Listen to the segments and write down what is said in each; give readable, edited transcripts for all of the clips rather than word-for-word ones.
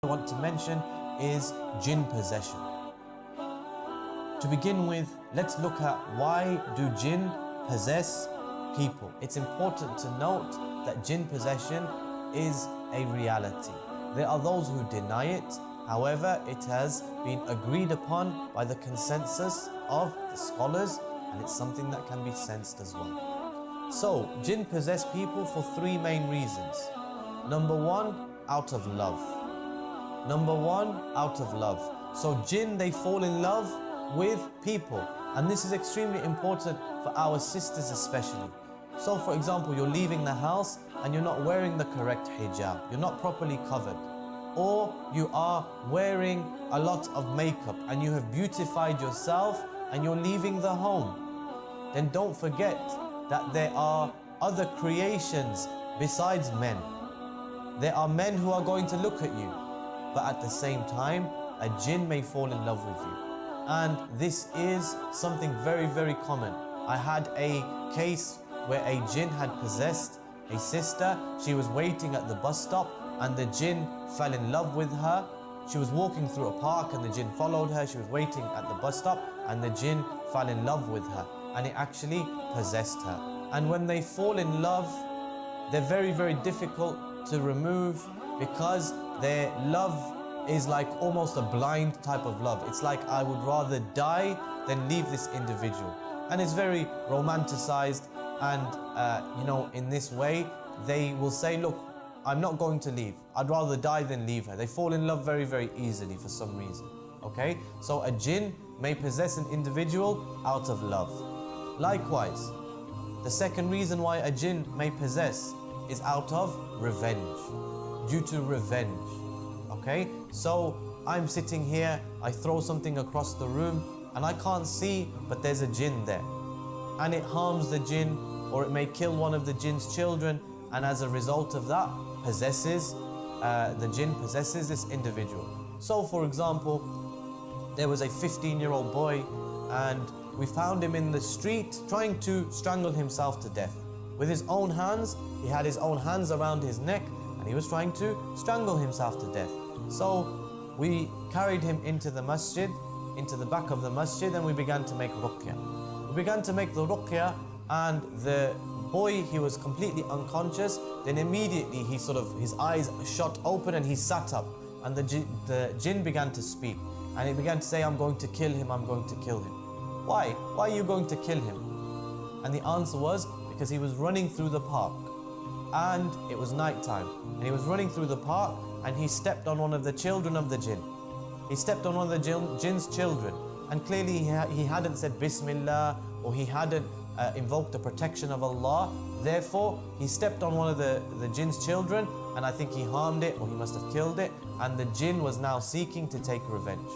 I want to mention is jinn possession. To begin with, let's look at why do jinn possess people. It's important to note that jinn possession is a reality. There are those who deny it, however, it has been agreed upon by the consensus of the scholars, and it's something that can be sensed as well. So, jinn possess people for three main reasons. Number one, out of love. Number one, out of love. So jinn, they fall in love with people. And this is extremely important for our sisters especially. So for example, you're leaving the house and you're not wearing the correct hijab. You're not properly covered. Or you are wearing a lot of makeup and you have beautified yourself and you're leaving the home. Then don't forget that there are other creations besides men. There are men who are going to look at you. But at the same time, a jinn may fall in love with you. And this is something very, very common. I had a case where a jinn had possessed a sister. She was waiting at the bus stop and the jinn fell in love with her. She was walking through a park and the jinn followed her. She was waiting at the bus stop and the jinn fell in love with her. And it actually possessed her. And when they fall in love, they're very, very difficult to remove because their love is like almost a blind type of love. It's like, I would rather die than leave this individual. And it's very romanticized, and in this way they will say, look, I'm not going to leave. I'd rather die than leave her. They fall in love very, very easily for some reason. Okay, so a jinn may possess an individual out of love. Likewise, the second reason why a jinn may possess is out of revenge. Due to revenge. Okay, so I'm sitting here, I throw something across the room and I can't see, but there's a jinn there, and it harms the jinn, or it may kill one of the jinn's children, and as a result of that the jinn possesses this individual. So for example, there was a 15-year-old boy and we found him in the street trying to strangle himself to death. With his own hands, he had his own hands around his neck and he was trying to strangle himself to death. So we carried him into the masjid, into the back of the masjid, and we began to make ruqya. We began to make the ruqya, and the boy, he was completely unconscious. Then immediately his eyes shot open and he sat up, and the jinn began to speak, and he began to say, I'm going to kill him, I'm going to kill him. Why? Why are you going to kill him? And the answer was, because he was running through the park. And it was night time, and he was running through the park and he stepped on one of the children of the jinn. He stepped on one of the jinn's children, and clearly he hadn't said Bismillah, or he hadn't invoked the protection of Allah. Therefore, he stepped on one of the jinn's children, and I think he harmed it, or he must have killed it, and the jinn was now seeking to take revenge.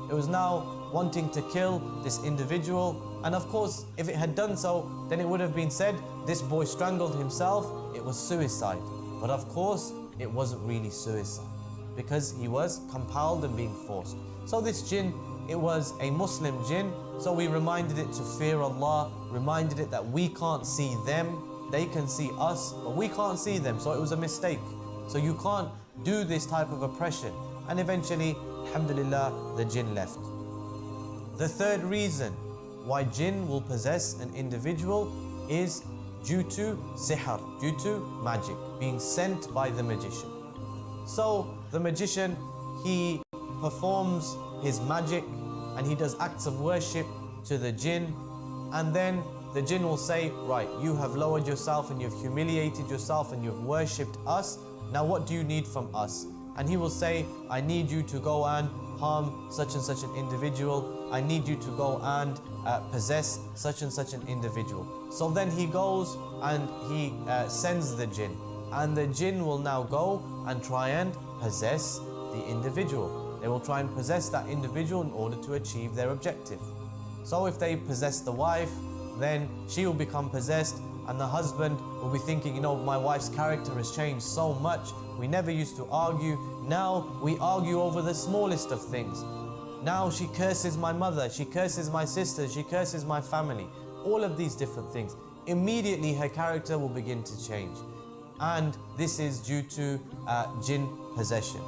It was now wanting to kill this individual, and of course, if it had done so, then it would have been said, this boy strangled himself, it was suicide. But of course, it wasn't really suicide, because he was compelled and being forced. So this jinn, it was a Muslim jinn, so we reminded it to fear Allah, reminded it that we can't see them, they can see us, but we can't see them, so it was a mistake. So you can't do this type of oppression. And eventually, alhamdulillah, the jinn left. The third reason why jinn will possess an individual is due to sihr, due to magic, being sent by the magician. So the magician, he performs his magic and he does acts of worship to the jinn, and then the jinn will say, right, you have lowered yourself and you've humiliated yourself and you've worshipped us. Now what do you need from us? And he will say, I need you to go and harm such and such an individual. I need you to go and possess such and such an individual. So then he goes and he sends the jinn. And the jinn will now go and try and possess the individual. They will try and possess that individual in order to achieve their objective. So if they possess the wife, then she will become possessed, and the husband will be thinking, my wife's character has changed so much. We never used to argue. Now we argue over the smallest of things. Now she curses my mother, she curses my sister, she curses my family. All of these different things. Immediately her character will begin to change. And this is due to jinn possession.